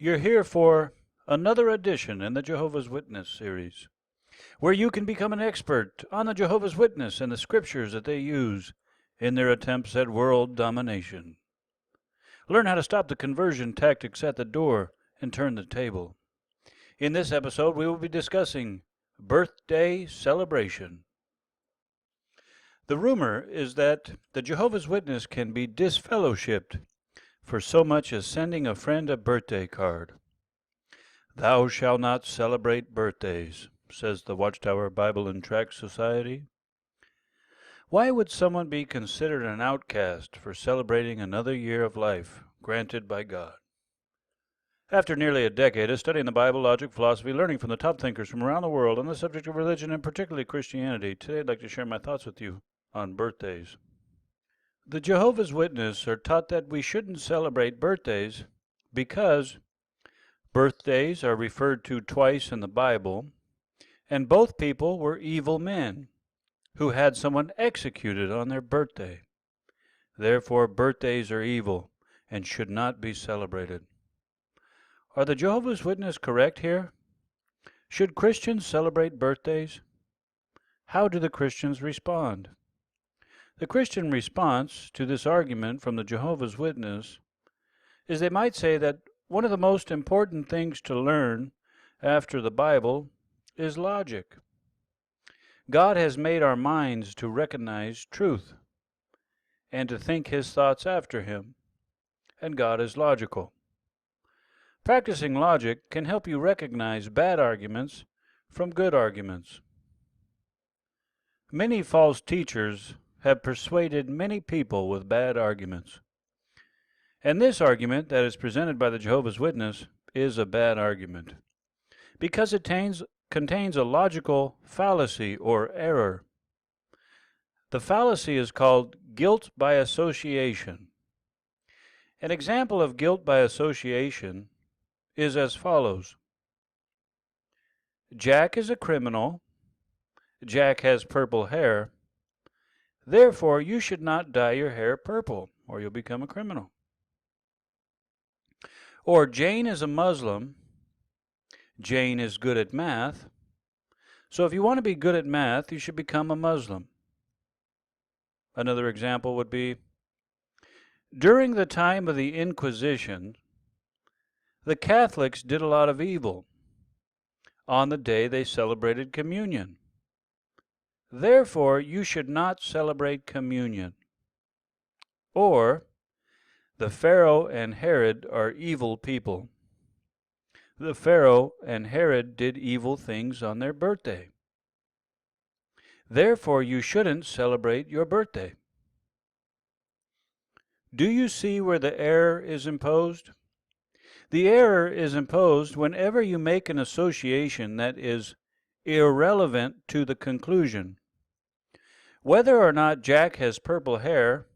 You're here for another edition in the Jehovah's Witness series, where you can become an expert on the Jehovah's Witness and the scriptures that they use in their attempts at world domination. Learn how to stop the conversion tactics at the door and turn the table. In this episode, we will be discussing birthday celebration. The rumor is that the Jehovah's Witness can be disfellowshipped for so much as sending a friend a birthday card. "Thou shalt not celebrate birthdays," says the Watchtower Bible and Tract Society. Why would someone be considered an outcast for celebrating another year of life granted by God? After nearly a decade of studying the Bible, logic, philosophy, learning from the top thinkers from around the world on the subject of religion and particularly Christianity, today I'd like to share my thoughts with you on birthdays. The Jehovah's Witnesses are taught that we shouldn't celebrate birthdays because birthdays are referred to twice in the Bible, and both people were evil men who had someone executed on their birthday. Therefore, birthdays are evil and should not be celebrated. Are the Jehovah's Witnesses correct here? Should Christians celebrate birthdays? How do the Christians respond? The Christian response to this argument from the Jehovah's Witnesses is they might say that one of the most important things to learn after the Bible is logic. God has made our minds to recognize truth and to think His thoughts after Him, and God is logical. Practicing logic can help you recognize bad arguments from good arguments. Many false teachers have persuaded many people with bad arguments. And this argument that is presented by the Jehovah's Witness is a bad argument because it contains a logical fallacy or error. The fallacy is called guilt by association. An example of guilt by association is as follows. Jack is a criminal. Jack has purple hair. Therefore, you should not dye your hair purple, or you'll become a criminal. Or Jane is a Muslim. Jane is good at math. So if you want to be good at math, you should become a Muslim. Another example would be, during the time of the Inquisition, the Catholics did a lot of evil on the day they celebrated communion. Therefore, you should not celebrate communion. Or, the Pharaoh and Herod are evil people. The Pharaoh and Herod did evil things on their birthday. Therefore, you shouldn't celebrate your birthday. Do you see where the error is imposed? The error is imposed whenever you make an association that is irrelevant to the conclusion. Whether or not Jack has purple hair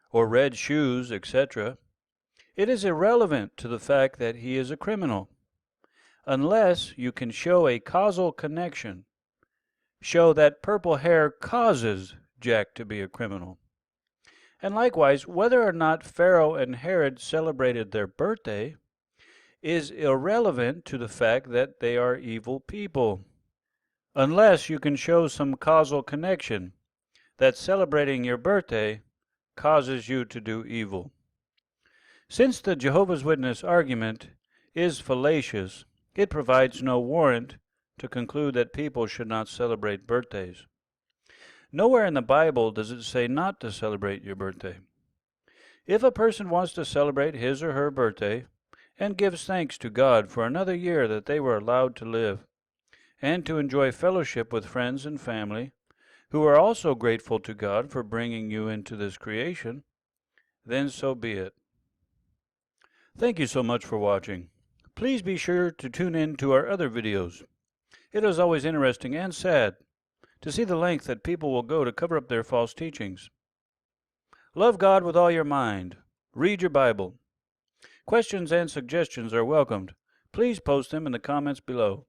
or red shoes, etc., it is irrelevant to the fact that he is a criminal, unless you can show a causal connection, show that purple hair causes Jack to be a criminal. And likewise, whether or not Pharaoh and Herod celebrated their birthday is irrelevant to the fact that they are evil people, unless you can show some causal connection that celebrating your birthday causes you to do evil. Since the Jehovah's Witness argument is fallacious, it provides no warrant to conclude that people should not celebrate birthdays. Nowhere in the Bible does it say not to celebrate your birthday. If a person wants to celebrate his or her birthday and gives thanks to God for another year that they were allowed to live, and to enjoy fellowship with friends and family, who are also grateful to God for bringing you into this creation, then so be it. Thank you so much for watching. Please be sure to tune in to our other videos. It is always interesting and sad to see the length that people will go to cover up their false teachings. Love God with all your mind. Read your Bible. Questions and suggestions are welcomed. Please post them in the comments below.